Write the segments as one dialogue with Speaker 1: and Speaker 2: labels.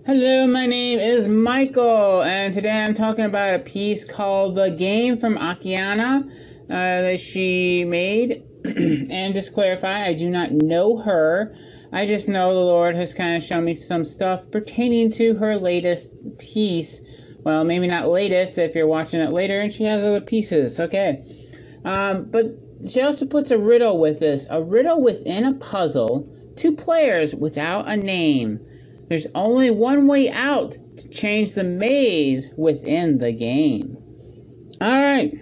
Speaker 1: Hello, my name is Michael, and today I'm talking about a piece called The Game from Akiane that she made. And just to clarify, I do not know her. I just know the Lord has kind of shown me some stuff pertaining to her latest piece. Well, maybe not latest if you're watching it later, and she has other pieces, okay. But she also puts a riddle with this. A riddle within a puzzle. 2 players without a name. There's only one way out to change the maze within the game. Alright.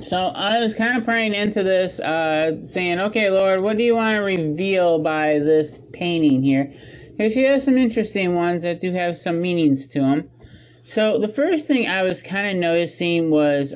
Speaker 1: So I was kind of praying into this, saying, okay, Lord, what do you want to reveal by this painting here? Because she has some interesting ones that do have some meanings to them. So the first thing I was kind of noticing was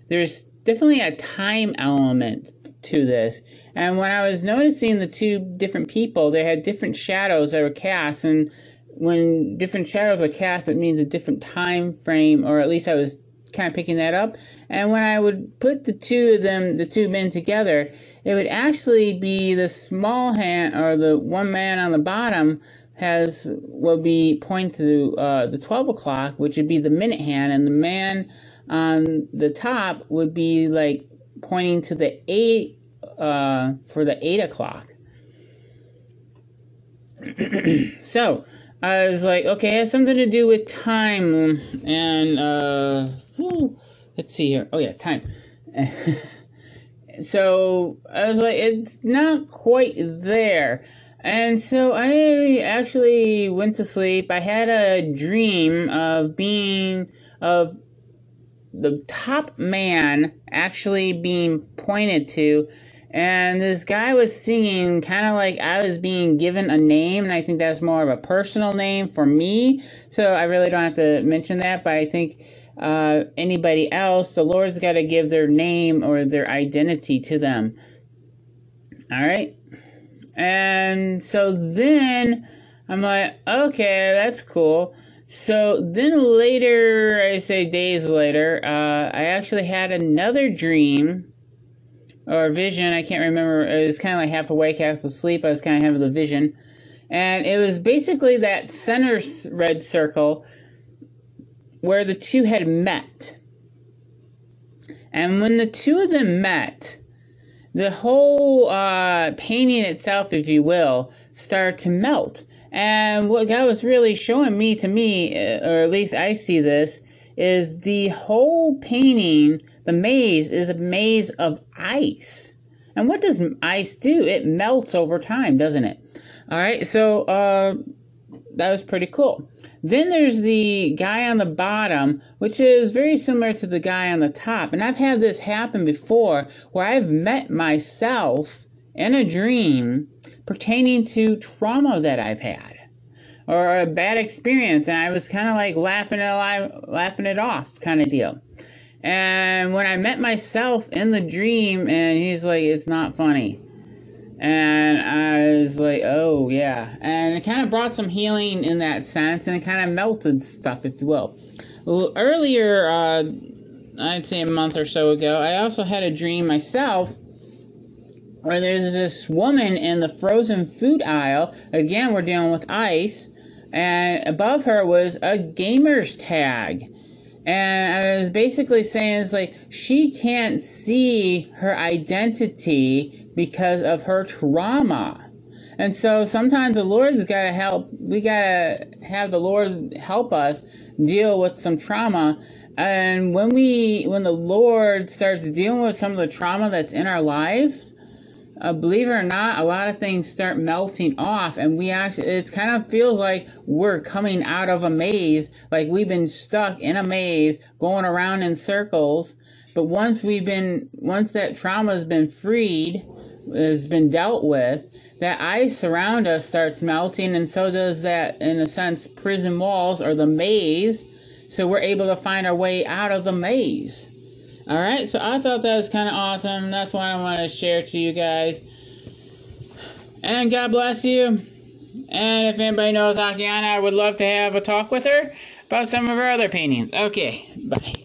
Speaker 1: there's definitely a time element to this. And when I was noticing the 2 different people, they had different shadows that were cast. And when different shadows are cast, it means a different time frame, or at least I was kind of picking that up. And when I would put the 2 of them, the 2 men together, it would actually be the small hand, or the one man on the bottom will be pointing to the 12 o'clock, which would be the minute hand, and the man on the top would be like pointing to the 8 for the 8 o'clock. So I was like, okay, it has something to do with time, and let's see here. Oh yeah, time. So I was like, it's not quite there. And so I actually went to sleep. I had a dream of the top man actually being pointed to, and this guy was singing kind of like I was being given a name, and I think that's more of a personal name for me, so I really don't have to mention that, but I think anybody else, the Lord's got to give their name or their identity to them. Alright? And so then I'm like, okay, that's cool. So then later, I say days later, I actually had another dream or vision. I can't remember. It was kind of like half awake, half asleep. I was kind of having the vision. And it was basically that center red circle where the 2 had met. And when the 2 of them met, the whole painting itself, if you will, started to melt. And what God was really showing me, or at least I see this, is the whole painting, the maze, is a maze of ice. And what does ice do? It melts over time, doesn't it? Alright, so that was pretty cool. Then there's the guy on the bottom, which is very similar to the guy on the top. And I've had this happen before, where I've met myself in a dream pertaining to trauma that I've had, or a bad experience, and I was kind of like laughing it off kind of deal. And when I met myself in the dream, and he's like, it's not funny. And I was like, oh yeah. And it kind of brought some healing in that sense, and it kind of melted stuff, if you will. Earlier, I'd say a month or so ago, I also had a dream myself where there's this woman in the frozen food aisle. Again, we're dealing with ice. And above her was a gamer's tag. And I was basically saying, it's like, she can't see her identity because of her trauma. And so sometimes the Lord's got to help. We got to have the Lord help us deal with some trauma. And when the Lord starts dealing with some of the trauma that's in our lives, believe it or not, a lot of things start melting off, and it kind of feels like we're coming out of a maze, like we've been stuck in a maze, going around in circles. But once that trauma has been freed, has been dealt with, that ice around us starts melting, and so does that, in a sense, prison walls, or the maze, so we're able to find our way out of the maze. Alright, so I thought that was kind of awesome. That's what I want to share to you guys. And God bless you. And if anybody knows Akiane, I would love to have a talk with her about some of her other paintings. Okay, bye.